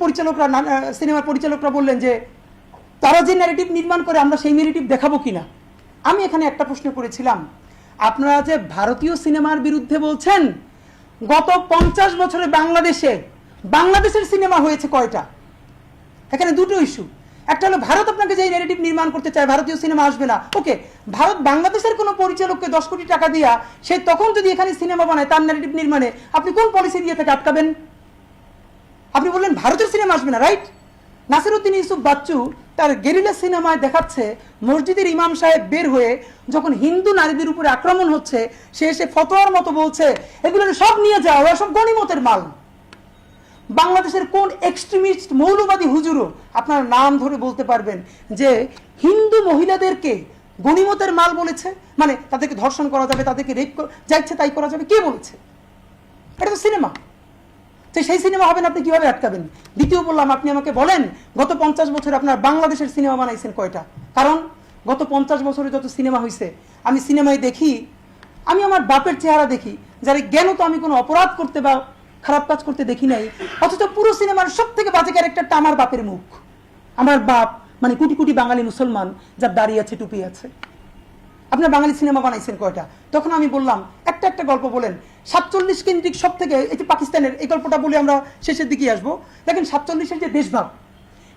পরিচালকরা সিনেমার পরিচালকরা বললেন যে তারা যে ন্যারেটিভ নির্মাণ করে আমরা সেই ন্যারেটিভ দেখাবো কিনা। আমি এখানে একটা প্রশ্ন করেছিলাম, আপনারা যে ভারতীয় সিনেমার বিরুদ্ধে বলছেন, গত 50 বছরে বাংলাদেশের সিনেমা হয়েছে কয়টা? এখানে দুটো ইস্যু। একটা হলো ভারত আপনাকে যে ন্যারেটিভ নির্মাণ করতে চায় ভারতীয় সিনেমা আসবে না, ওকে, ভারত বাংলাদেশের কোনো পরিচালককে 10 কোটি টাকা দিয়া সে তখন যদি এখানে সিনেমা বানায় তার ন্যারেটিভ নির্মাণে, আপনি কোন পলিসি দিয়ে তাকে আটকাবেন? আপনি বললেন ভারতের সিনেমা আসবে না, রাইট? নাসিরউদ্দিন ইউসুফ বাচ্চু তার গেরিলা সিনেমায় দেখাচ্ছে মসজিদের ইমাম সাহেব বের হয়ে যখন হিন্দু নারীদের উপরে আক্রমণ হচ্ছে সে এসে ফতোয়ার মতো বলছে এগুলো সব নিয়ে যাও, ওরা সব গনিমতের মাল। বাংলাদেশের কোন এক্সট্রিমিস্ট মৌলবাদী হুজুরও আপনার নাম ধরে বলতে পারবেন যে হিন্দু মহিলাদেরকে গনিমতের মাল বলেছে, মানে তাদেরকে ধর্ষণ করা যাবে, তাদেরকে রেপ যা ইচ্ছে তাই করা যাবে? কে বলেছে? এটা তো সিনেমা। তো সেই সিনেমা হবে না, আপনি কিভাবে আটকাবেন? দ্বিতীয় বললাম, আপনি আমাকে বলেন গত 50 বছরে আপনার বাংলাদেশের সিনেমা বানাইছেন কয়টা? কারণ গত 50 বছরে যত সিনেমা হয়েছে আমি সিনেমায় দেখি, আমি আমার বাপের চেহারা দেখি, যারা জ্ঞান তো আমি কোনো অপরাধ করতে বা খারাপ কাজ করতে দেখি নাই, অথচ পুরো সিনেমার সব থেকে বাজে ক্যারেক্টারটা আমার বাপের মুখ। আমার বাপ মানে কোটি কোটি বাঙালি মুসলমান যার দাড়ি আছে, টুপি আছে। আপনার বাঙালি সিনেমা বানাইছেন কয়টা? তখন আমি বললাম একটা একটা গল্প বলেন। 47 কেন্দ্রিক সব থেকে, এই যে পাকিস্তানের এই গল্পটা বলে আমরা শেষের দিকে আসবো। দেখেন 47-এর যে দেশভাগ,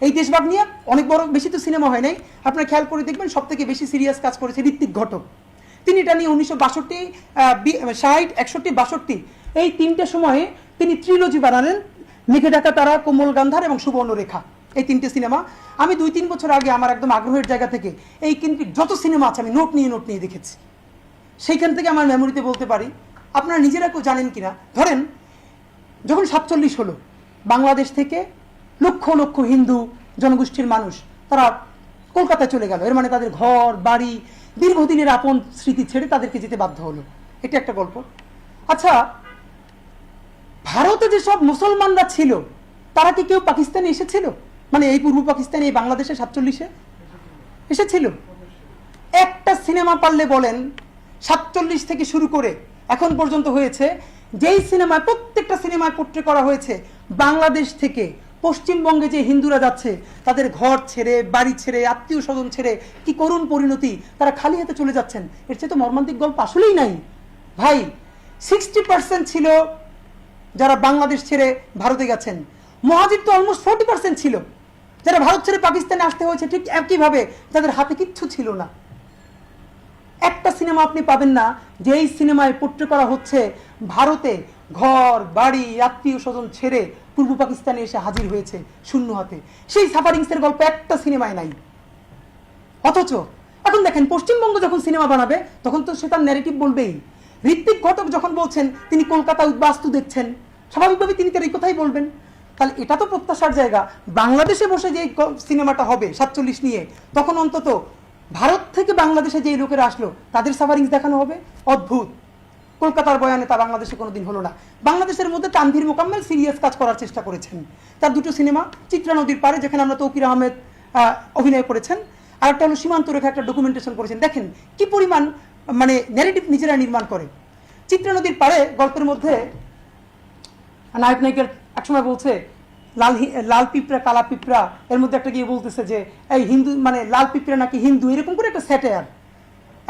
এই দেশভাগ নিয়ে অনেক বড় বেশি তো সিনেমা হয় নাই, আপনারা খেয়াল করে দেখবেন সব থেকে বেশি সিরিয়াস কাজ করেছে ঋত্বিক ঘটক। তিনি এটা নিয়ে 1962, 60, 61, 62 এই 3টে সময়ে তিনি ট্রিলজি বানালেন, মেঘে ঢাকা তারা, কোমল গান্ধার এবং সুবর্ণরেখা, এই 3টে সিনেমা। আমি 2-3 বছর আগে আমার একদম আগ্রহের জায়গা থেকে এই কিন্তু যত সিনেমা আছে আমি নোট নিয়ে দেখেছি। সেইখান থেকে আমার মেমোরিতে বলতে পারি, আপনারা নিজেরা কেউ জানেন কিনা, ধরেন যখন 47 হলো, বাংলাদেশ থেকে লক্ষ লক্ষ হিন্দু জনগোষ্ঠীর মানুষ তারা কলকাতায় চলে গেল। এর মানে তাদের ঘর বাড়ি দীর্ঘদিনের আপন স্মৃতি ছেড়ে তাদেরকে যেতে বাধ্য হলো। এটা একটা গল্প। আচ্ছা, ভারতে যেসব মুসলমানরা ছিল তারা কি কেউ পাকিস্তানে এসেছিল? মানে এই পূর্ব পাকিস্তানে, এই বাংলাদেশে 47-এ এসেছিল? একটা সিনেমা পারলে বলেন 47 থেকে শুরু করে এখন পর্যন্ত হয়েছে, যেই সিনেমায় প্রত্যেকটা সিনেমায় পোট্রে করা হয়েছে বাংলাদেশ থেকে পশ্চিমবঙ্গে যে হিন্দুরা যাচ্ছে তাদের ঘর ছেড়ে, বাড়ি ছেড়ে, আত্মীয় স্বজন ছেড়ে, কি করুণ পরিণতি, তারা খালি হাতে চলে যাচ্ছেন। এর চেয়ে তো মর্মান্তিক গল্প আসলেই নাই ভাই। 60% ছিল যারা বাংলাদেশ ছেড়ে ভারতে গেছেন, মহাজির তো অলমোস্ট 40% ছিল যারা ভারত ছেড়ে পাকিস্তানে আসতে হয়েছে ঠিক একইভাবে, যাদের হাতে কিচ্ছু ছিল না। একটা সিনেমা আপনি পাবেন না যে এই সিনেমায় পোট্রে করা হচ্ছে ভারতে ঘর বাড়ি আত্মীয় স্বজন ছেড়ে পূর্ব পাকিস্তানে এসে হাজির হয়েছে শূন্য হাতে। সেই সাফারিংসের গল্প একটা সিনেমায় নাই। অথচ এখন দেখেন পশ্চিমবঙ্গ যখন সিনেমা বানাবে তখন তো সে তার ন্যারেটিভ বলবেই। ঋত্বিক ঘটক যখন বলছেন তিনি কলকাতা উদ্বাস্তু দেখছেন, স্বাভাবিকভাবে তিনি তার এই কথাই বলবেন। তাহলে এটা তো প্রত্যাশার জায়গা, বাংলাদেশে বসে যে সিনেমাটা হবে 47 নিয়ে, তখন অন্তত ভারত থেকে বাংলাদেশে যে লোকেরা আসলো তাদের সাফারিংস দেখানো হবে। অদ্ভুত। কলকাতার বয়ানে তা বাংলাদেশে কোনোদিন হলো না। বাংলাদেশের মধ্যে তানভীর মোকাম্মেল সিরিয়াস কাজ করার চেষ্টা করেছেন। তার দুটো সিনেমা, চিত্রা নদীর পারে যেখানে আমরা তৌকির আহমেদ অভিনয় করেছেন, আর একটা হলো সীমান্ত রেখা, একটা ডকুমেন্টেশন করেছেন। দেখেন কি পরিমাণ মানে ন্যারেটিভ নিজেরা নির্মাণ করে। চিত্রা নদীর পারে গল্পের মধ্যে নায়ক নায়িকার একসময় বলছে লাল পিঁপড়া কালা পিঁপড়া, এর মধ্যে একটা গিয়ে বলতেছে যে এই হিন্দু মানে লাল পিঁপড়া নাকি হিন্দু, এরকম করে একটা স্যাটায়ার।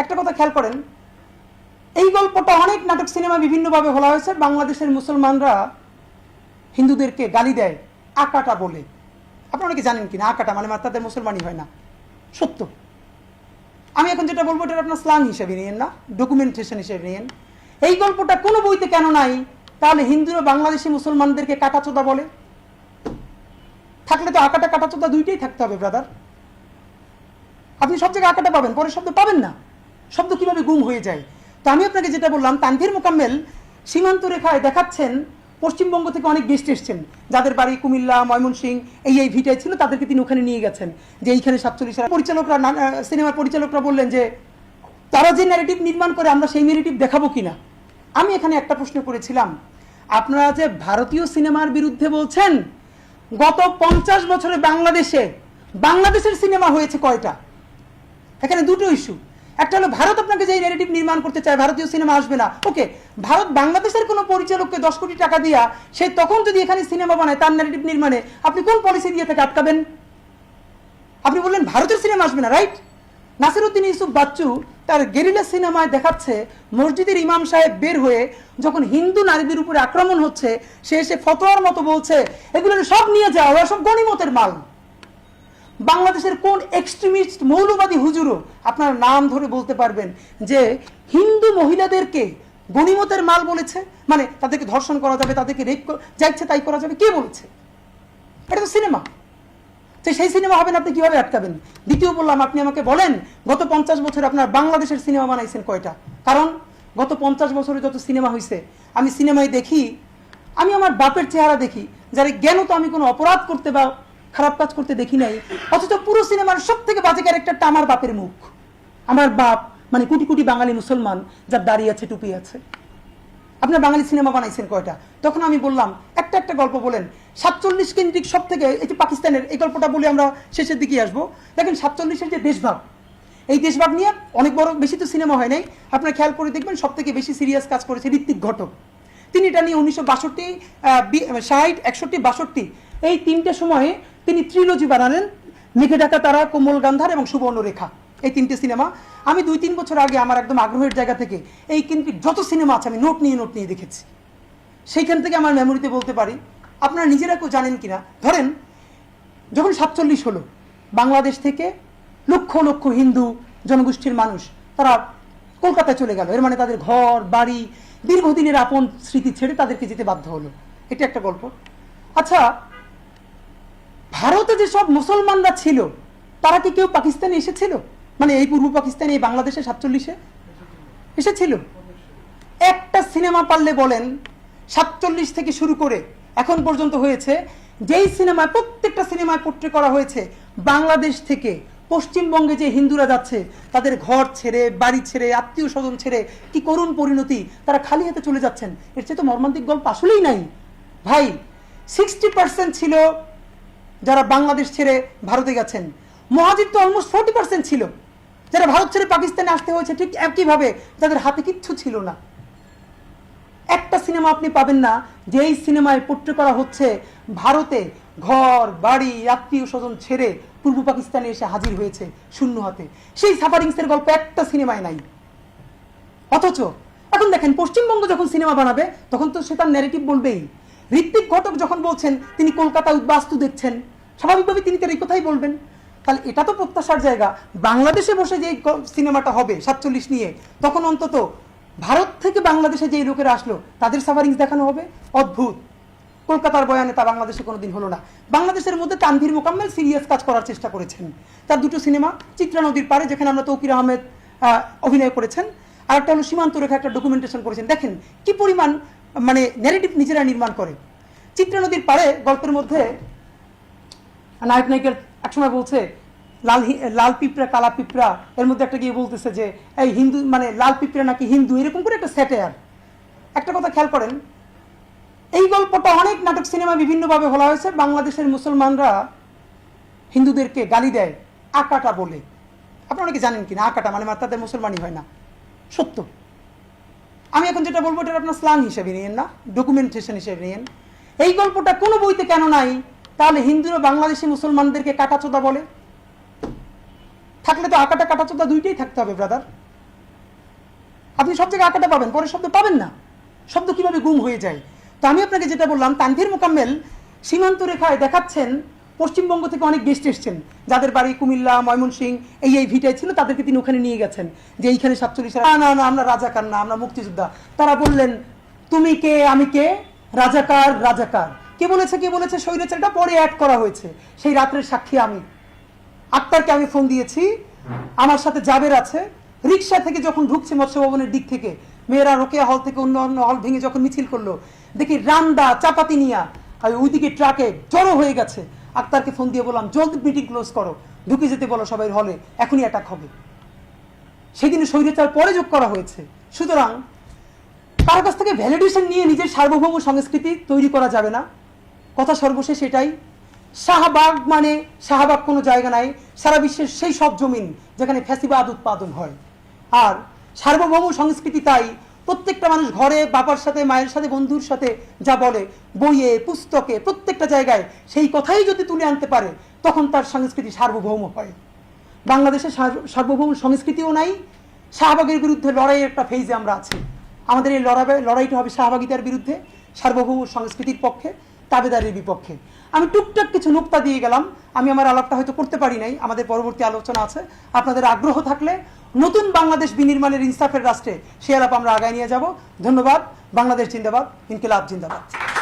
একটা কথা খেয়াল করেন, এই গল্পটা অনেক নাটক সিনেমা বিভিন্নভাবে বলা হয়েছে। বাংলাদেশের মুসলমানরা হিন্দুদেরকে গালি দেয় আকাটা বলে। আপনারা অনেকে জানেন কিনা আকাটা মানে তাদের মুসলমানই হয় না, সত্য। আমি এখন যেটা বলবো এটা আপনার স্লাং হিসেবে নিয়েন না, ডকুমেন্টেশন হিসেবে নিয়েন। এই গল্পটা কোনো বইতে কেন নাই? তাহলে হিন্দুরা বাংলাদেশি মুসলমানদেরকে কাটাচোদা বলে। থাকলে তো আকাটা কাটাচোদা দুইটাই থাকতে হবে ব্রাদার। আপনি সব জায়গায় আকাটা পাবেন, পরের শব্দ পাবেন না। শব্দ কিভাবে গুম হয়ে যায়। তো আমি আপনাকে যেটা বললাম, তানভীর মোকাম্মেল সীমান্ত রেখায় দেখাচ্ছেন পশ্চিমবঙ্গ থেকে অনেক গেস্ট এসছেন, যাদের বাড়ি কুমিল্লা, ময়মনসিংহ, এই ভিটায় ছিল, তাদেরকে তিনি ওখানে নিয়ে গেছেন যে এইখানে 47 পরিচালকরা, সিনেমার পরিচালকরা বললেন যে তারা যে ন্যারেটিভ নির্মাণ করে আমরা সেই ন্যারেটিভ দেখাবো কিনা। আমি এখানে একটা প্রশ্ন করেছিলাম, আপনারা যে ভারতীয় সিনেমার বিরুদ্ধে বলছেন, গত 50 বছরে বাংলাদেশের সিনেমা হয়েছে কয়টা? এখানে দুটো ইস্যু। একটা হলো ভারত আপনাকে যে ন্যারেটিভ নির্মাণ করতে চায় ভারতীয় সিনেমা আসবে না, ওকে, ভারত বাংলাদেশের কোনো পরিচালককে 10 কোটি টাকা দিয়া সে তখন যদি এখানে সিনেমা বানায় তার ন্যারেটিভ নির্মাণে আপনি কোন পলিসি দিয়ে থেকে আটকাবেন? আপনি বললেন ভারতের সিনেমা আসবে না, রাইট? নাসিরউদ্দিন ইউসুফ বাচ্চু তার গেরিলা সিনেমায় দেখাচ্ছে মসজিদের ইমাম সাহেব বের হয়ে যখন হিন্দু নারীদের উপরে আক্রমণ হচ্ছে সে এসে ফতোয়ার মতো বলছে এগুলো সব নিয়ে যাও, ওরা সব গনিমতের মাল। বাংলাদেশের কোন এক্সট্রিমিস্ট মৌলবাদী হুজুরও আপনার নাম ধরে বলতে পারবেন যে হিন্দু মহিলাদেরকে গনিমতের মাল বলেছে, মানে তাদেরকে ধর্ষণ করা যাবে, তাদেরকে রেপ যা ইচ্ছে তাই করা যাবে? কে বলেছে? এটা তো সিনেমা। তো সেই সিনেমা হবে না, আপনি কিভাবে আটকাবেন? দ্বিতীয় বললাম, আপনি আমাকে বলেন গত 50 বছর আপনার বাংলাদেশের সিনেমা বানাইছেন কয়টা? কারণ গত 50 বছরে যত সিনেমা হয়েছে আমি সিনেমায় দেখি, আমি আমার বাপের চেহারা দেখি, যার জ্ঞান তো আমি কোনো অপরাধ করতে বা খারাপ কাজ করতে দেখি নাই, অথচ পুরো সিনেমার সব থেকে বাজে ক্যারেক্টারটা আমার বাপের মুখ। আমার বাপ মানে কোটি কোটি বাঙালি মুসলমান যার দাড়ি আছে, টুপি আছে। আপনার বাঙালি সিনেমা বানাইছেন কয়টা? তখন আমি বললাম একটা একটা গল্প বলেন। 47 কেন্দ্রিক সব থেকে, এই যে পাকিস্তানের এই গল্পটা বলে আমরা শেষের দিকে আসবো। দেখেন 47-এর যে দেশভাগ, এই দেশভাগ নিয়ে অনেক বড় বেশি তো সিনেমা হয় নাই, আপনারা খেয়াল করে দেখবেন সব থেকে বেশি সিরিয়াস কাজ করেছে ঋত্বিক ঘটক। তিনি এটা নিয়ে 1962, 60, 61, 62 এই 3টে সময়ে তিনি ট্রিলজি বানালেন, মেঘে ঢাকা তারা, কোমল গান্ধার এবং সুবর্ণরেখা, এই 3টে সিনেমা। আমি 2-3 বছর আগে আমার একদম আগ্রহের জায়গা থেকে এই কিন্তু যত সিনেমা আছে আমি নোট নিয়ে দেখেছি। সেইখান থেকে আমার মেমোরিতে বলতে পারি, আপনারা নিজেরা কেউ জানেন কিনা, ধরেন যখন 47 হলো, বাংলাদেশ থেকে লক্ষ লক্ষ হিন্দু জনগোষ্ঠীর মানুষ তারা কলকাতায় চলে গেল। এর মানে তাদের ঘর বাড়ি দীর্ঘদিনের আপন স্মৃতি ছেড়ে তাদেরকে যেতে বাধ্য হলো। এটা একটা গল্প। আচ্ছা, ভারতে যে সব মুসলমানরা ছিল তারা কি কেউ পাকিস্তানে এসেছিল? মানে এই পূর্ব পাকিস্তানে, এই বাংলাদেশে 47-এ এসেছিল? একটা সিনেমা পারলে বলেন 47 থেকে শুরু করে এখন পর্যন্ত হয়েছে, যেই সিনেমায় প্রত্যেকটা সিনেমায় পোট্রে করা হয়েছে বাংলাদেশ থেকে পশ্চিমবঙ্গে যে হিন্দুরা যাচ্ছে তাদের ঘর ছেড়ে, বাড়ি ছেড়ে, আত্মীয় স্বজন ছেড়ে, কি করুণ পরিণতি, তারা খালি হাতে চলে যাচ্ছেন, এর চেয়ে তো মর্মান্তিক গল্প আসলেই নাই ভাই। 60% ছিল যারা বাংলাদেশ ছেড়ে ভারতে গেছেন, মহাজির তো অলমোস্ট 40% ছিল যারা ভারত ছেড়ে পাকিস্তানে আসতে হয়েছে ঠিক একইভাবে, যাদের হাতে কিচ্ছু ছিল না। একটা সিনেমা আপনি পাবেন না যেই সিনেমায় পোট্রে করা হচ্ছে ভারতে ঘর বাড়ি আত্মীয় স্বজন ছেড়ে পূর্ব পাকিস্তানে এসে হাজির হয়েছে শূন্য হাতে। সেই সাফারিংসের গল্প একটা সিনেমায় নাই। অথচ এখন দেখেন পশ্চিমবঙ্গ যখন সিনেমা বানাবে তখন তো সে তার ন্যারেটিভ বলবেই। ঋত্বিক ঘটক যখন বলছেন তিনি কলকাতা উদ্বাস্তু দেখছেন, স্বাভাবিকভাবে তিনি তার এই কথাই বলবেন। তাহলে এটা তো প্রত্যাশার জায়গা। বাংলাদেশে বসে যে সিনেমাটা হবে 47 নিয়ে, তখন অন্তত ভারত থেকে বাংলাদেশে যে লোকেরা আসলো তাদের সাফারিংস দেখানো হবে। অদ্ভুত, কলকাতার বয়ানে তা বাংলাদেশে কোনোদিন হলো না। বাংলাদেশের মধ্যে তানভীর মোকাম্মেল সিরিয়াস কাজ করার চেষ্টা করেছেন। তার 2টো সিনেমা, চিত্রা নদীর পারে যেখানে আমরা তৌকির আহমেদ অভিনয় করেছেন, আর একটা হলো সীমান্ত রেখা, একটা ডকুমেন্টেশন করেছেন। দেখেন কি পরিমাণ মানে ন্যারেটিভ নিজেরা নির্মাণ করে। চিত্রা নদীর পারে গল্পের মধ্যে নায়ক নায়িকার একসময় বলছে লাল পিঁপড়া কালা পিঁপড়া, এর মধ্যে একটা গিয়ে বলতেছে যে এই হিন্দু মানে লাল পিঁপড়া নাকি হিন্দু, এরকম করে একটা স্যাটায়ার। একটা কথা খেয়াল করেন, এই গল্পটা অনেক নাটক সিনেমা বিভিন্নভাবে বলা হয়েছে। বাংলাদেশের মুসলমানরা হিন্দুদেরকে গালি দেয় আকাটা বলে। আপনারা অনেকে জানেন কিনা আকাটা মানে তাদের মুসলমানই হয় না, সত্য। আমি এখন যেটা বলবো এটা আপনার স্লাং হিসেবে নিয়েন না, ডকুমেন্টেশন হিসেবে নিয়েন। এই গল্পটা কোনো বইতে কেন নাই? তাহলে হিন্দুরা বাংলাদেশি মুসলমানদেরকে কাটাচোদা বলে। থাকলে তো আকাটা কাটাচোদা দুইটাই থাকতে হবে ব্রাদার। আপনি সব জায়গায় আকাটা পাবেন, পরের শব্দ পাবেন না। শব্দ কিভাবে গুম হয়ে যায়। তো আমি আপনাকে যেটা বললাম, তানভীর মোকাম্মেল সীমান্ত রেখায় দেখাচ্ছেন পশ্চিমবঙ্গ থেকে অনেক গেস্ট এসছেন যাদের বাড়ি কুমিল্লা, ময়মনসিংহ, এই ভিটায় ছিল, তাদেরকে তিনি ওখানে নিয়ে গেছেন যে এইখানে 47 না না আমরা রাজাকার না, আমরা মুক্তিযোদ্ধা। তারা বললেন তুমি কে আমি কে, রাজাকার রাজাকার। কে বলেছে স্বৈরাচারটা পরে অ্যাড করা হয়েছে। সেই রাত্রের সাক্ষী আমি। আক্তারকে আমি ফোন দিয়েছি, আমার সাথে জাবের আছে। রিক্সা থেকে যখন ঢুকছে মৎস্য ভবনের দিক থেকে, মেয়েরা রোকেয়া হল থেকে অন্য অন্য হল ভেঙে যখন মিছিল করলো, দেখি রান্দা চাপাতি নিয়া ওইদিকে ট্রাকে জড়ো হয়ে গেছে। আক্তারকে ফোন দিয়ে বললাম জলদি মিটিং ক্লোজ করো, ঢুকে যেতে বলো সবাই হলে, এখনই অ্যাটাক হবে। সেদিনে স্বৈরাচার পরে যোগ করা হয়েছে। সুতরাং তার কাছ থেকে ভ্যালিডেশন নিয়ে নিজের সার্বভৌম সংস্কৃতি তৈরি করা যাবে না। কথা সর্বশেষ এটাই, শাহবাগ মানে শাহবাগ কোনো জায়গা নাই, সারা বিশ্বের সেই সব জমিন যেখানে ফ্যাসিবাদ উৎপাদন হয়। আর সার্বভৌম সংস্কৃতি তাই প্রত্যেকটা মানুষ ঘরে বাবার সাথে মায়ের সাথে বন্ধুর সাথে যা বলে বইয়ে পুস্তকে প্রত্যেকটা জায়গায় সেই কথাই যদি তুলে আনতে পারে তখন তার সংস্কৃতি সার্বভৌম হয়। বাংলাদেশে সার্বভৌম সংস্কৃতিও নাই, শাহবাগের বিরুদ্ধে লড়াইয়ের একটা ফেজে আমরা আছি। আমাদের এই লড়াইটা হবে শাহবাগিতার বিরুদ্ধে, সার্বভৌম সংস্কৃতির পক্ষে, তাবেদারির বিপক্ষে। আমি টুকটাক কিছু নুক্তা দিয়ে গেলাম, আমি আমার আলাপটা হয়তো করতে পারি নাই, আমাদের পরবর্তী আলোচনা আছে। আপনাদের আগ্রহ থাকলে নতুন বাংলাদেশ বিনির্মাণের ইনসাফের রাষ্ট্রে সে আলাপ আমরা আগায় নিয়ে যাব। ধন্যবাদ। বাংলাদেশ জিন্দাবাদ, ইনকিলাব জিন্দাবাদ।